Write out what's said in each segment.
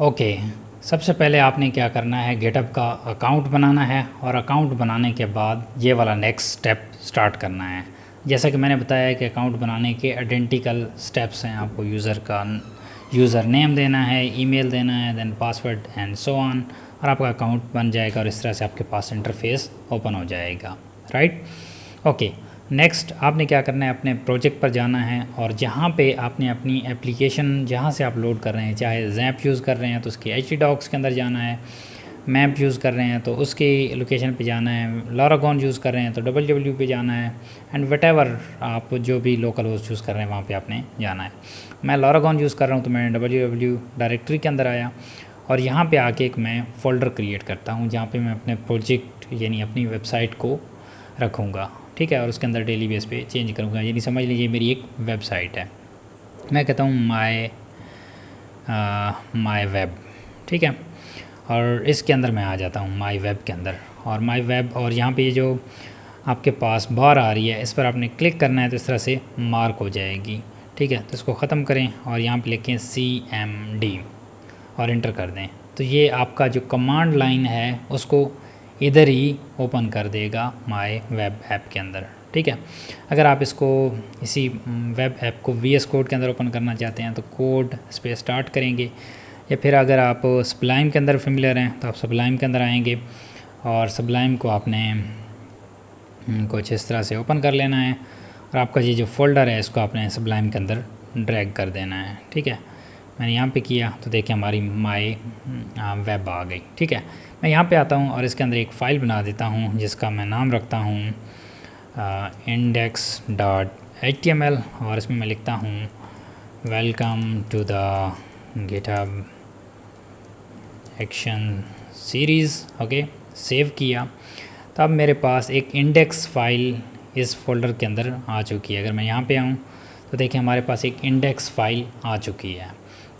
Okay, सबसे पहले आपने क्या करना है, गिटहब का अकाउंट बनाना है और अकाउंट बनाने के बाद ये वाला नेक्स्ट स्टेप स्टार्ट करना है। जैसा कि मैंने बताया कि अकाउंट बनाने के आइडेंटिकल स्टेप्स हैं। आपको यूज़र नेम देना है, ईमेल देना है, then password and so on, और आपका अकाउंट बन जाएगा और इस तरह से आपके पास इंटरफेस ओपन हो जाएगा। Right, okay. नेक्स्ट आपने क्या करना है, अपने प्रोजेक्ट पर जाना है और जहाँ पे आपने अपनी एप्लीकेशन जहाँ से आप लोड कर रहे हैं, चाहे जैप यूज़ कर रहे हैं तो उसकी htdocs के अंदर जाना है, मैप यूज़ कर रहे हैं तो उसकी लोकेशन पे जाना है, लॉरागॉन यूज़ कर रहे हैं तो www पे जाना है, एंड वटेवर आप जो भी लोकल होस्ट यूज़ कर रहे हैं वहाँ पे आपने जाना है। मैं लॉरागॉन यूज़ कर रहा हूँ तो मैं www डायरेक्टरी के अंदर आया और यहाँ पे आके एक मैं फ़ोल्डर क्रिएट करता हूँ जहाँ पे मैं अपने प्रोजेक्ट यानी अपनी वेबसाइट को रखूँगा। ठीक है, और उसके अंदर डेली बेस पे चेंज करूँगा। यानी समझ लीजिए मेरी एक वेबसाइट है, मैं कहता हूँ माई वेब। ठीक है, और इसके अंदर मैं आ जाता हूँ माई वेब के अंदर, और माई वेब, और यहाँ पे ये जो आपके पास बार आ रही है इस पर आपने क्लिक करना है तो इस तरह से मार्क हो जाएगी। ठीक है, तो इसको ख़त्म करें और यहाँ पे लिखें CMD और इंटर कर दें, तो ये आपका जो कमांड लाइन है उसको इधर ही ओपन कर देगा माई वेब ऐप के अंदर। ठीक है, अगर आप इसको इसी वेब ऐप को VS कोड के अंदर ओपन करना चाहते हैं तो कोड स्पेस स्टार्ट करेंगे, या फिर अगर आप सब्लाइम के अंदर फेमिलियर हैं तो आप सब्लाइम के अंदर आएंगे और सब्लाइम को आपने कुछ इस तरह से ओपन कर लेना है और आपका ये जो फोल्डर है इसको आपने सब्लाइम के अंदर ड्रैग कर देना है। ठीक है, मैंने यहाँ पे किया तो देखिए हमारी माई वेब आ गई। ठीक है, मैं यहाँ पे आता हूँ और इसके अंदर एक फ़ाइल बना देता हूँ जिसका मैं नाम रखता हूँ index.html, और इसमें मैं लिखता हूँ welcome to the GitHub action series. Okay, save किया तो अब मेरे पास एक इंडेक्स फ़ाइल इस फोल्डर के अंदर आ चुकी है। अगर मैं यहाँ पे आऊँ तो देखिए हमारे पास एक इंडेक्स फ़ाइल आ चुकी है।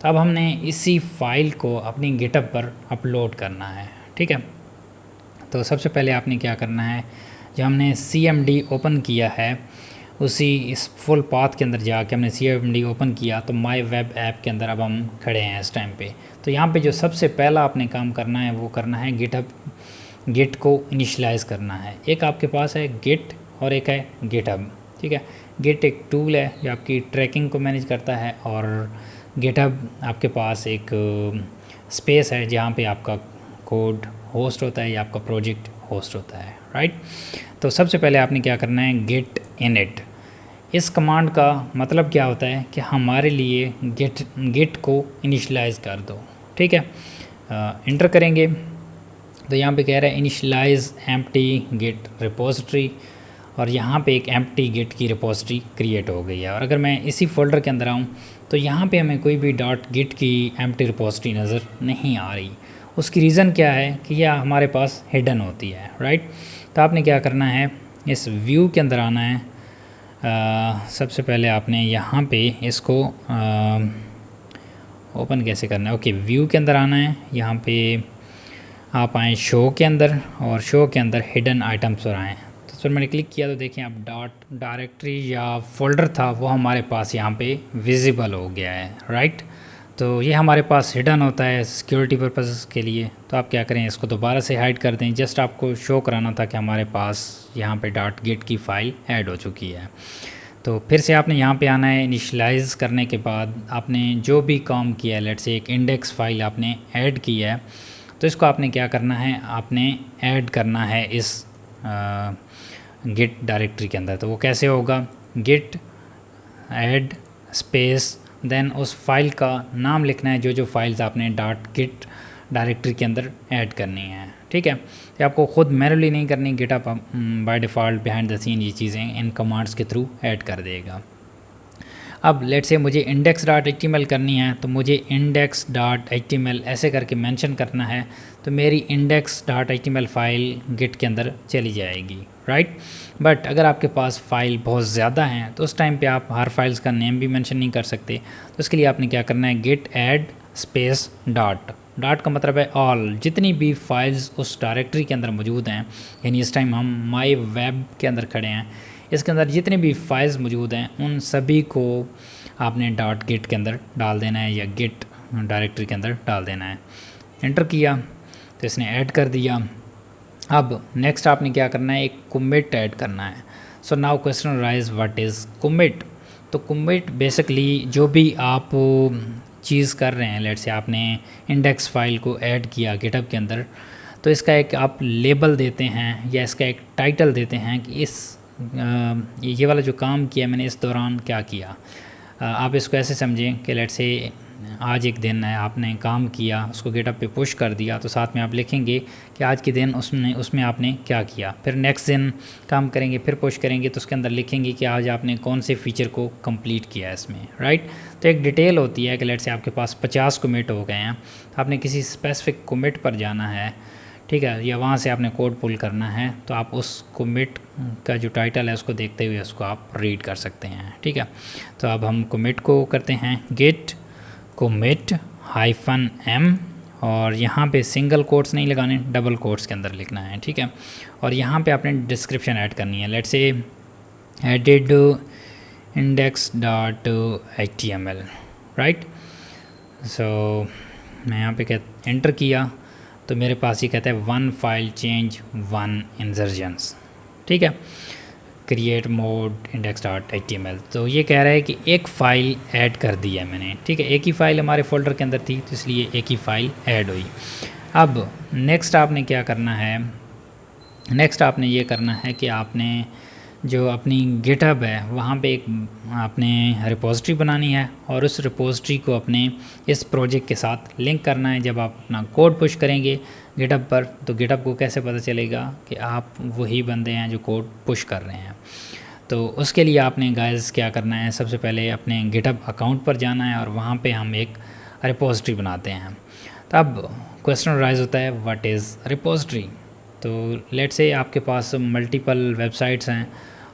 तो अब हमने इसी फ़ाइल को अपनी गिटहब पर अपलोड करना है। ठीक है, तो सबसे पहले आपने क्या करना है, जो हमने CMD ओपन किया है उसी इस फुल पाथ के अंदर जाके हमने CMD ओपन किया तो माई वेब ऐप के अंदर अब हम खड़े हैं इस टाइम पे। तो यहाँ पे जो सबसे पहला आपने काम करना है वो करना है गिट को इनिशलाइज़ करना है। एक आपके पास है गिट और एक है गिटहब। ठीक है, गिट एक टूल है जो आपकी ट्रैकिंग को मैनेज करता है और गिटहब आपके पास एक स्पेस है जहाँ पे आपका कोड होस्ट होता है या आपका प्रोजेक्ट होस्ट होता है। राइट, तो सबसे पहले आपने क्या करना है, गिट इनिट। इस कमांड का मतलब क्या होता है कि हमारे लिए गिट को इनिशलाइज़ कर दो। ठीक है, इंटर करेंगे तो यहाँ पे कह रहा है इनिशलाइज एम्प्टी गिट रिपोजिटरी, और यहाँ पे एक एम्प्टी गिट की रिपोजिटरी क्रिएट हो गई है। और अगर मैं इसी फोल्डर के अंदर आऊँ तो यहाँ पे हमें कोई भी .git की एम्प्टी रिपोजिटरी नज़र नहीं आ रही। उसकी रीज़न क्या है कि यह हमारे पास हिडन होती है। राइट, तो आपने क्या करना है, इस व्यू के अंदर आना है। सबसे पहले आपने यहाँ पे इसको ओपन कैसे करना है, ओके, व्यू के अंदर आना है। यहाँ पे आप आएँ शो के अंदर और शो के अंदर हिडन आइटम्स पर आएँ। तो उस पर मैंने क्लिक किया तो देखिए अब डायरेक्टरी या फोल्डर था वो हमारे पास यहाँ पे विजिबल हो गया है। राइट, तो ये हमारे पास हिडन होता है सिक्योरिटी पर्पस के लिए। तो आप क्या करें, इसको दोबारा से हाइड कर दें। जस्ट आपको शो कराना था कि हमारे पास यहाँ पे .git की फ़ाइल ऐड हो चुकी है। तो फिर से आपने यहाँ पे आना है। इनिशलाइज़ करने के बाद आपने जो भी काम किया है, लेट्स से एक इंडेक्स फ़ाइल आपने ऐड की है, तो इसको आपने क्या करना है, आपने ऐड करना है इस गिट डायरेक्टरी के अंदर। तो वो कैसे होगा, गिट ऐड स्पेस देन उस फाइल का नाम लिखना है जो फाइल्स आपने .git डायरेक्टरी के अंदर ऐड करनी है। ठीक है, ये आपको ख़ुद मैनुअली नहीं करनी, GitHub by default behind the scene ये चीज़ें इन कमांड्स के थ्रू ऐड कर देगा। अब लेट्स से मुझे index.html करनी है तो मुझे index.html ऐसे करके मेंशन करना है, तो मेरी index.html फ़ाइल गिट के अंदर चली जाएगी। राइट, बट अगर आपके पास फ़ाइल बहुत ज़्यादा हैं तो उस टाइम पे आप हर फाइल्स का नेम भी मेंशन नहीं कर सकते। तो उसके लिए आपने क्या करना है, गिट ऐड स्पेस डॉट का मतलब है ऑल, जितनी भी फाइल्स उस डायरेक्टरी के अंदर मौजूद हैं, यानी इस टाइम हम माई वेब के अंदर खड़े हैं, इसके अंदर जितने भी फाइल्स मौजूद हैं उन सभी को आपने .git के अंदर डाल देना है, या गिट डायरेक्टरी के अंदर डाल देना है। एंटर किया तो इसने ऐड कर दिया। अब नेक्स्ट आपने क्या करना है, एक commit ऐड करना है। So now question rise what is commit। तो commit बेसिकली जो भी आप चीज़ कर रहे हैं, लेट्स से आपने इंडेक्स फाइल को ऐड किया गिटहब के अंदर, तो इसका एक आप लेबल देते हैं या इसका एक टाइटल देते हैं कि ये वाला जो काम किया मैंने इस दौरान क्या किया। आप इसको ऐसे समझें कि लेट्स से आज एक दिन है, आपने काम किया, उसको गिटहब पे पुश कर दिया, तो साथ में आप लिखेंगे कि आज के दिन उसमें आपने क्या किया। फिर नेक्स्ट दिन काम करेंगे, फिर पुश करेंगे, तो उसके अंदर लिखेंगे कि आज आपने कौन से फीचर को कंप्लीट किया इसमें, राइट। तो एक डिटेल होती है कि लेट्स से आपके पास 50 कमिट हो गए हैं, तो आपने किसी स्पेसिफिक कमिट पर जाना है, ठीक है, या वहाँ से आपने कोड पुल करना है, तो आप उस कमिट का जो टाइटल है उसको देखते हुए उसको आप रीड कर सकते हैं, ठीक है। तो अब हम कमिट को करते हैं git commit -m, और यहाँ पे सिंगल कोट्स नहीं लगाने, डबल कोट्स के अंदर लिखना है, ठीक है। और यहाँ पे आपने डिस्क्रिप्शन ऐड करनी है, let's say added index.html, right. सो मैं यहाँ पे एंटर किया तो मेरे पास ये कहता है 1 फाइल चेंज 1 इंसर्जन्स, ठीक है, क्रिएट मोड index.html। तो ये कह रहा है कि एक फ़ाइल ऐड कर दी है मैंने, ठीक है, एक ही फ़ाइल हमारे फोल्डर के अंदर थी, तो इसलिए एक ही फ़ाइल ऐड हुई। अब नेक्स्ट आपने क्या करना है, नेक्स्ट आपने ये करना है कि आपने जो अपनी गिटहब है वहाँ पे एक आपने रिपोजिटरी बनानी है, और उस रिपोजिटरी को अपने इस प्रोजेक्ट के साथ लिंक करना है। जब आप अपना कोड पुश करेंगे गिटहब पर, तो गिटहब को कैसे पता चलेगा कि आप वही बंदे हैं जो कोड पुश कर रहे हैं। तो उसके लिए आपने गाइस क्या करना है, सबसे पहले अपने गिटहब अकाउंट पर जाना है और वहाँ पे हम एक रिपोजिटरी बनाते हैं। तब क्वेश्चन राइज होता है व्हाट इज़ रिपोजिटरी। तो लेट्स से आपके पास मल्टीपल वेबसाइट्स हैं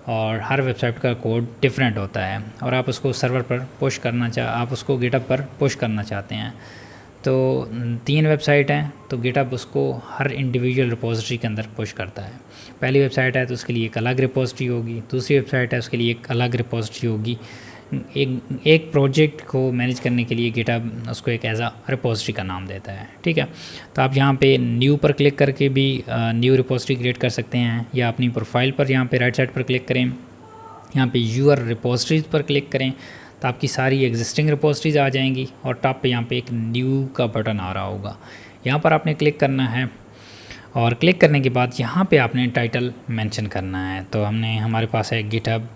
और हर वेबसाइट का कोड डिफरेंट होता है, और आप उसको सर्वर पर पुश करना आप उसको गिटहब पर पुश करना चाहते हैं। तो 3 वेबसाइट हैं, तो गिटहब उसको हर इंडिविजुअल रिपोजिटरी के अंदर पुश करता है। पहली वेबसाइट है तो उसके लिए एक अलग रिपोजिटरी होगी, दूसरी वेबसाइट है उसके लिए एक अलग रिपोजिटरी होगी। एक प्रोजेक्ट को मैनेज करने के लिए गिटहब उसको एक एज अ रिपोजिटरी का नाम देता है, ठीक है। तो आप यहाँ पे न्यू पर क्लिक करके भी न्यू रिपोजिटरी क्रिएट कर सकते हैं, या अपनी प्रोफाइल पर यहाँ पे राइट साइड पर क्लिक करें, यहाँ पे यूर रिपोजिटरीज पर क्लिक करें, तो आपकी सारी एग्जिस्टिंग रिपोजिटरीज आ जाएंगी, और टॉप पे यहाँ पे एक न्यू का बटन आ रहा होगा, यहाँ पर आपने क्लिक करना है। और क्लिक करने के बाद यहाँ पे आपने टाइटल मेंशन करना है। तो हमारे पास है गिटहब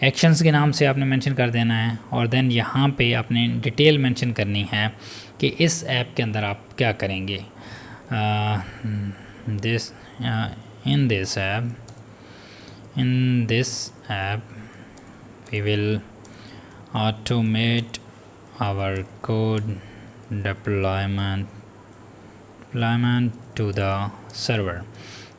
एक्शंस के नाम से आपने मेंशन कर देना है, और देन यहाँ पे आपने डिटेल मेंशन करनी है कि इस ऐप के अंदर आप क्या करेंगे। In this app we will automate our code deployment to the server।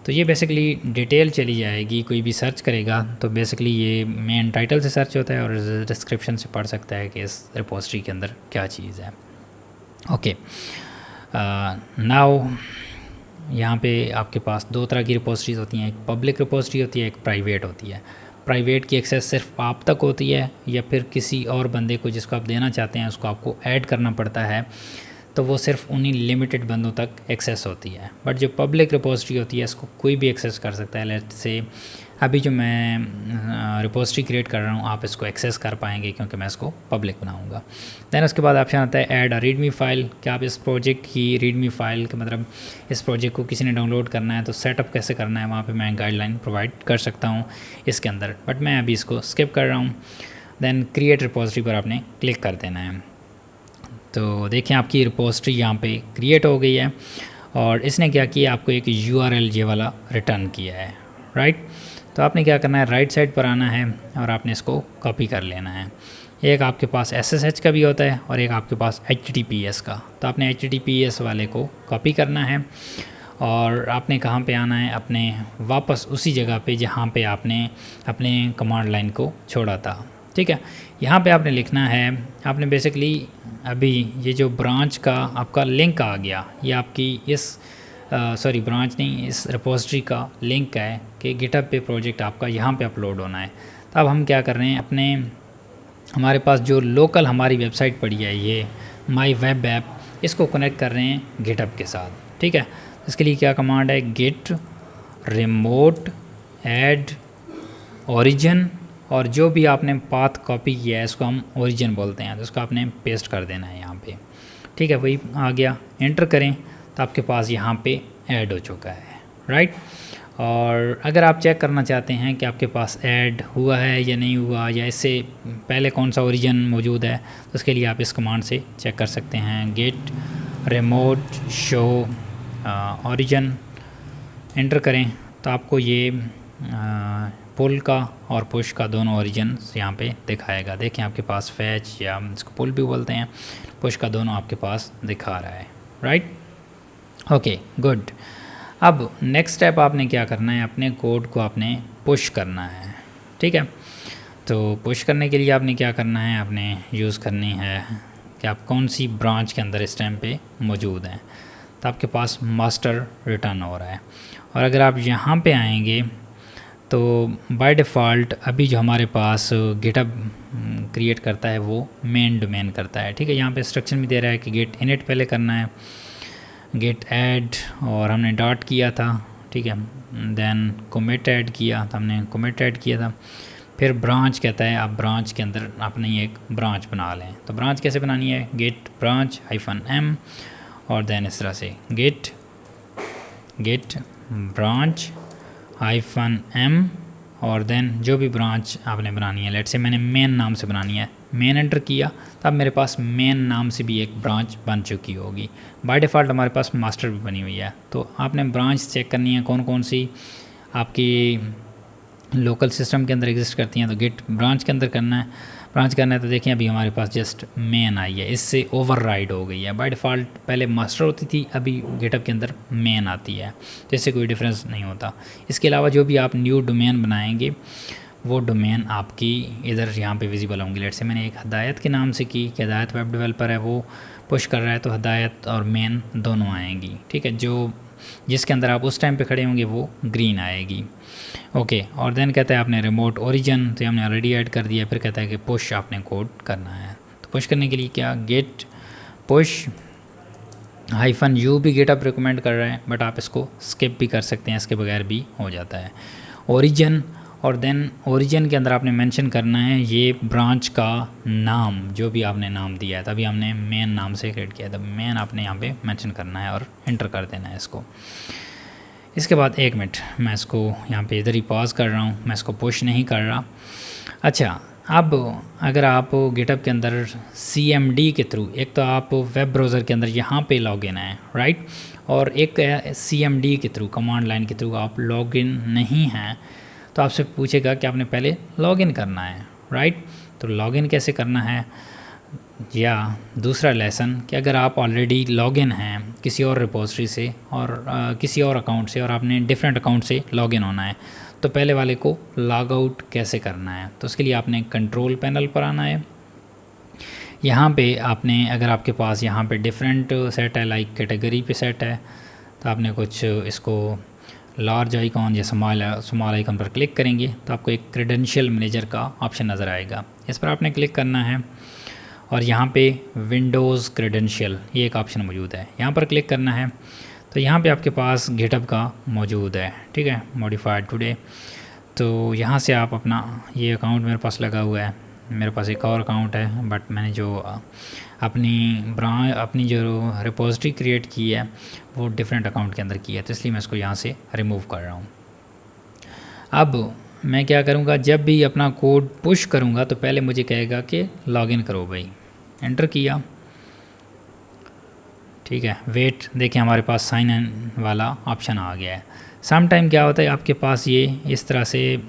तो ये बेसिकली डिटेल चली जाएगी, कोई भी सर्च करेगा तो बेसिकली ये मेन टाइटल से सर्च होता है और डिस्क्रिप्शन से पढ़ सकता है कि इस रिपोजिटरी के अंदर क्या चीज़ है। ओके, नाउ यहाँ पे आपके पास 2 तरह की रिपोजिटरीज होती हैं, एक पब्लिक रिपोजिटरी होती है, एक प्राइवेट होती है। प्राइवेट की एक्सेस सिर्फ आप तक होती है, या फिर किसी और बंदे को जिसको आप देना चाहते हैं उसको आपको ऐड करना पड़ता है, तो वो सिर्फ उन्हीं लिमिटेड बंदों तक एक्सेस होती है। बट जो पब्लिक रिपोजिटरी होती है इसको कोई भी एक्सेस कर सकता है। लेट्स से अभी जो मैं रिपोजिटरी क्रिएट कर रहा हूँ आप इसको एक्सेस कर पाएंगे क्योंकि मैं इसको पब्लिक बनाऊँगा। दैन उसके बाद ऑप्शन आता है ऐड अ रीडमी फ़ाइल, कि आप इस प्रोजेक्ट की रीडमी फ़ाइल का मतलब इस प्रोजेक्ट को किसी ने डाउनलोड करना है तो सेटअप कैसे करना है वहाँ पे मैं गाइडलाइन प्रोवाइड कर सकता हूँ इसके अंदर, बट मैं अभी इसको स्किप कर रहा हूँ। दैन क्रिएट रिपोजिटरी पर आपने क्लिक कर देना है। तो देखें आपकी रिपोजिटरी यहाँ पे क्रिएट हो गई है, और इसने क्या किया, आपको एक URL ये वाला रिटर्न किया है, राइट। तो आपने क्या करना है, राइट साइड पर आना है और आपने इसको कॉपी कर लेना है। एक आपके पास SSH का भी होता है और एक आपके पास HTTPS का। तो आपने HTTPS वाले को कॉपी करना है, और आपने कहाँ पे आना है, अपने वापस उसी जगह पे जहाँ पे आपने अपने कमांड लाइन को छोड़ा था, ठीक है। यहाँ पे आपने लिखना है, आपने बेसिकली अभी ये जो ब्रांच का आपका लिंक आ गया, ये आपकी इस ब्रांच नहीं, इस रिपोजिटरी का लिंक है कि गिटहब पे प्रोजेक्ट आपका यहाँ पे अपलोड होना है। तो अब हम क्या कर रहे हैं, हमारे पास जो लोकल हमारी वेबसाइट पड़ी है ये, माई वेब ऐप इसको कनेक्ट कर रहे हैं गिटहब के साथ, ठीक है। इसके लिए क्या कमांड है, गिट रिमोट ऐड ओरिजिन, और जो भी आपने पाथ कॉपी किया है इसको हम ओरिजिन बोलते हैं, तो उसको आपने पेस्ट कर देना है यहाँ पे, ठीक है। वही आ गया, एंटर करें तो आपके पास यहाँ पे ऐड हो चुका है, राइट। और अगर आप चेक करना चाहते हैं कि आपके पास ऐड हुआ है या नहीं हुआ, या इससे पहले कौन सा ओरिजिन मौजूद है, तो उसके लिए आप इस कमांड से चेक कर सकते हैं, git remote show origin, enter करें तो आपको ये पुल का और पुश का दोनों ओरिजिन यहाँ पे दिखाएगा। देखें आपके पास फैच या इसको पुल भी बोलते हैं, पुश का दोनों आपके पास दिखा रहा है, राइट। Okay good. अब नेक्स्ट स्टेप आपने क्या करना है, अपने कोड को आपने पुश करना है, ठीक है। तो पुश करने के लिए आपने क्या करना है, आपने यूज़ करनी है कि आप कौन सी ब्रांच के अंदर इस टाइम पे मौजूद हैं। तो आपके पास मास्टर रिटर्न हो रहा है, और अगर आप यहाँ पे आएंगे तो बाय डिफ़ॉल्ट अभी जो हमारे पास गिटहब क्रिएट करता है वो मेन डोमेन करता है, ठीक है। यहाँ पे इंस्ट्रक्शन भी दे रहा है कि गेट इनिट पहले करना है, गेट ऐड और हमने डॉट किया था, ठीक है। देन कमिट ऐड किया तो हमने कमिट ऐड किया था, फिर ब्रांच कहता है आप ब्रांच के अंदर अपनी एक ब्रांच बना लें। तो ब्रांच कैसे बनानी है, गेट ब्रांच -m, और देन इस तरह से गेट ब्रांच -m, और देन जो भी ब्रांच आपने बनानी है, लेट से मैंने मेन नाम से बनानी है, मेन एंटर किया तो अब मेरे पास मेन नाम से भी एक ब्रांच बन चुकी होगी। बाय डिफ़ॉल्ट हमारे पास मास्टर भी बनी हुई है, तो आपने ब्रांच चेक करनी है कौन कौन सी आपकी लोकल सिस्टम के अंदर एग्जिस्ट करती हैं। तो गेट ब्रांच के अंदर ब्रांच करना है तो देखिए अभी हमारे पास जस्ट मेन आई है, इससे ओवरराइड हो गई है। बाय डिफ़ॉल्ट पहले मास्टर होती थी, अभी गिटहब के अंदर मेन आती है, तो इससे कोई डिफरेंस नहीं होता। इसके अलावा जो भी आप न्यू डोमेन बनाएंगे वो डोमेन आपकी इधर यहाँ पे विजिबल होंगी। लेट से मैंने एक हदायत के नाम से की कि हदायत वेब डेवलपर है, वो पुश कर रहा है, तो हदायत और मेन दोनों आएंगी, ठीक है। जो जिसके अंदर आप उस टाइम पे खड़े होंगे वो ग्रीन आएगी, ओके। और देन कहता है आपने रिमोट ओरिजिन, तो हमने ऑलरेडी ऐड कर दिया। फिर कहता है कि पुश आपने कोड करना है, तो पुश करने के लिए क्या, गेट पुश -u भी गिटहब रिकमेंड कर रहा है, बट आप इसको स्किप भी कर सकते हैं, इसके बगैर भी हो जाता है। ओरिजिन, और देन ओरिजिन के अंदर आपने मेंशन करना है ये ब्रांच का नाम, जो भी आपने नाम दिया है, तभी हमने मेन नाम से क्रिएट किया था, मेन आपने यहाँ पे मेंशन करना है और एंटर कर देना है इसको। इसके बाद 1 मिनट मैं इसको यहाँ पे इधर ही पॉज कर रहा हूँ, मैं इसको पुश नहीं कर रहा। अच्छा, अब अगर आप गिटहब के अंदर CMD के थ्रू, एक तो आप वेब ब्राउज़र के अंदर यहाँ पे लॉगिन है, राइट, और एक CMD के थ्रू, कमांड लाइन के थ्रू आप लॉगिन नहीं हैं, तो आपसे पूछेगा कि आपने पहले लॉगिन करना है, राइट। तो लॉगिन कैसे करना है, या दूसरा लेसन कि अगर आप ऑलरेडी लॉगिन हैं किसी और रिपोजिटरी से और किसी और अकाउंट से, और आपने डिफरेंट अकाउंट से लॉगिन होना है, तो पहले वाले को लॉग आउट कैसे करना है। तो उसके लिए आपने कंट्रोल पैनल पर आना है। यहाँ पे आपने, अगर आपके पास यहाँ पे डिफरेंट सेट है, लाइक कैटेगरी पे सेट है, तो आपने कुछ इसको लार्ज आइकॉन या स्मॉल आइकॉन पर क्लिक करेंगे तो आपको एक क्रेडेंशियल मैनेजर का ऑप्शन नज़र आएगा, इस पर आपने क्लिक करना है, और यहाँ पे विंडोज़ क्रेडेंशियल ये एक ऑप्शन मौजूद है, यहाँ पर क्लिक करना है। तो यहाँ पे आपके पास गिटहब का मौजूद है, ठीक है, मॉडिफाइड टुडे। तो यहाँ से आप अपना ये अकाउंट मेरे पास लगा हुआ है, मेरे पास एक और अकाउंट है, बट मैंने जो अपनी जो रिपोजिटरी क्रिएट की है वो डिफरेंट अकाउंट के अंदर की है, तो इसलिए मैं इसको यहाँ से रिमूव कर रहा हूँ। अब मैं क्या करूँगा, जब भी अपना कोड पुश करूँगा तो पहले मुझे कहेगा कि लॉगिन करो भाई, एंटर किया, ठीक है, वेट, देखिए हमारे पास साइन इन वाला ऑप्शन आ गया है। सम टाइम क्या होता है आपके पास ये इस तरह से,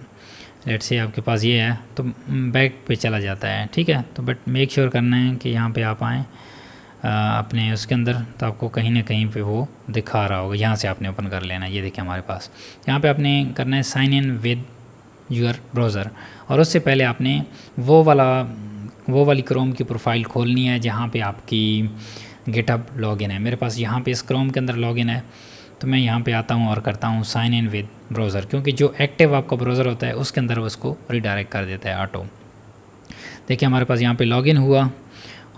लेट से आपके पास ये है तो बैक पे चला जाता है, ठीक है। तो बट मेक श्योर करना है कि यहाँ पे आप आएँ अपने उसके अंदर, तो आपको कहीं ना कहीं पे वो दिखा रहा होगा, यहाँ से आपने ओपन कर लेना। ये देखिए हमारे पास यहाँ पे आपने करना है sign in with your browser, और उससे पहले आपने वो वाली क्रोम की प्रोफाइल खोलनी है जहाँ पे आपकी गिटहब लॉगिन है। मेरे पास यहाँ पे इस क्रोम के अंदर लॉगिन है, तो मैं यहाँ पे आता हूँ और करता हूँ साइन इन विद ब्राउज़र, क्योंकि जो एक्टिव आपका ब्राउज़र होता है उसके अंदर उसको रिडायरेक्ट कर देता है ऑटो। देखिए हमारे पास यहाँ पे लॉगिन हुआ,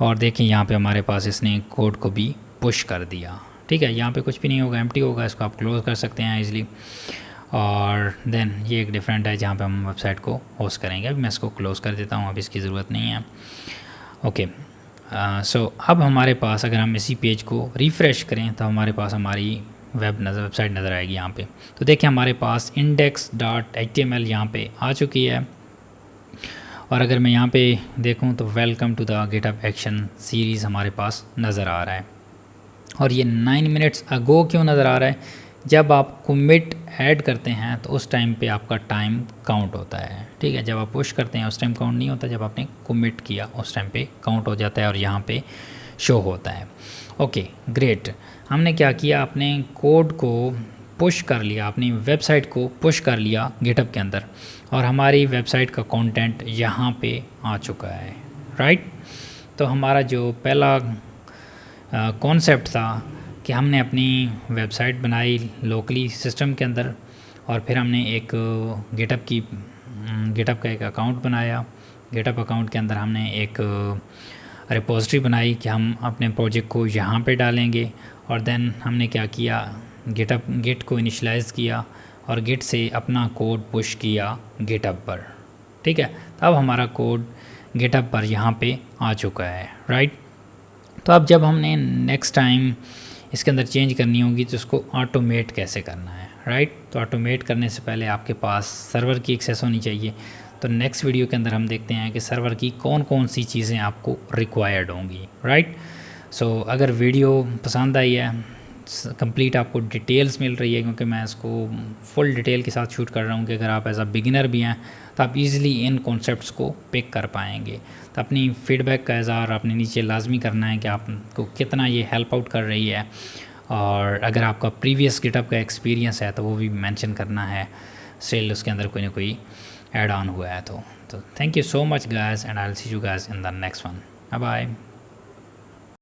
और देखिए यहाँ पे हमारे पास इसने कोड को भी पुश कर दिया। ठीक है, यहाँ पे कुछ भी नहीं होगा, एम्प्टी होगा, इसको आप क्लोज़ कर सकते हैं इजीली। और देन ये एक डिफरेंट है जहाँ पे हम वेबसाइट को होस्ट करेंगे। अभी मैं इसको क्लोज़ कर देता हूँ, अब इसकी ज़रूरत नहीं है। ओके, सो अब हमारे पास अगर हम इसी पेज को रिफ़्रेश करें तो हमारे पास हमारी वेबसाइट नज़र आएगी यहाँ पे। तो देखिए हमारे पास index.html यहाँ पे आ चुकी है। और अगर मैं यहाँ पे देखूँ तो welcome to the GitHub action series हमारे पास नज़र आ रहा है। और ये 9 मिनट्स अगो क्यों नज़र आ रहा है? जब आप कमिट ऐड करते हैं तो उस टाइम पे आपका टाइम काउंट होता है। ठीक है, जब आप पुश करते हैं उस टाइम काउंट नहीं होता, जब आपने कमिट किया उस टाइम पे काउंट हो जाता है और यहाँ पे शो होता है। ओके ग्रेट, हमने क्या किया, अपने कोड को पुश कर लिया, अपनी वेबसाइट को पुश कर लिया गिटहब के अंदर, और हमारी वेबसाइट का कंटेंट यहाँ पे आ चुका है। राइट, तो हमारा जो पहला कॉन्सेप्ट था कि हमने अपनी वेबसाइट बनाई लोकली सिस्टम के अंदर, और फिर हमने एक गिटहब का एक अकाउंट बनाया। गिटहब अकाउंट के अंदर हमने एक रिपोजिटरी बनाई कि हम अपने प्रोजेक्ट को यहाँ पे डालेंगे। और देन हमने क्या किया, गिट को इनिशियलाइज़ किया और गिट से अपना कोड पुश किया गिटहब पर। ठीक है, तो अब हमारा कोड गिटहब पर यहाँ पे आ चुका है। राइट, तो अब जब हमने नेक्स्ट टाइम इसके अंदर चेंज करनी होगी तो उसको ऑटोमेट कैसे करना है। राइट, तो ऑटोमेट करने से पहले आपके पास सर्वर की एक्सेस होनी चाहिए। तो नेक्स्ट वीडियो के अंदर हम देखते हैं कि सर्वर की कौन कौन सी चीज़ें आपको रिक्वायर्ड होंगी। राइट, सो अगर वीडियो पसंद आई है, कंप्लीट आपको डिटेल्स मिल रही है, क्योंकि मैं इसको फुल डिटेल के साथ शूट कर रहा हूँ कि अगर आप एज अ बिगिनर भी हैं तो आप इजीली इन कॉन्सेप्ट्स को पिक कर पाएंगे। तो अपनी फीडबैक का इज़हार अपने नीचे लाजमी करना है कि आपको कितना ये हेल्प आउट कर रही है, और अगर आपका प्रीवियस गिटहब का एक्सपीरियंस है तो वो भी मेंशन करना है, स्टिल उसके अंदर कोई ना कोई ऐड ऑन हुआ है तो thank you so much guys, and I will see you guys in the next one. Bye bye.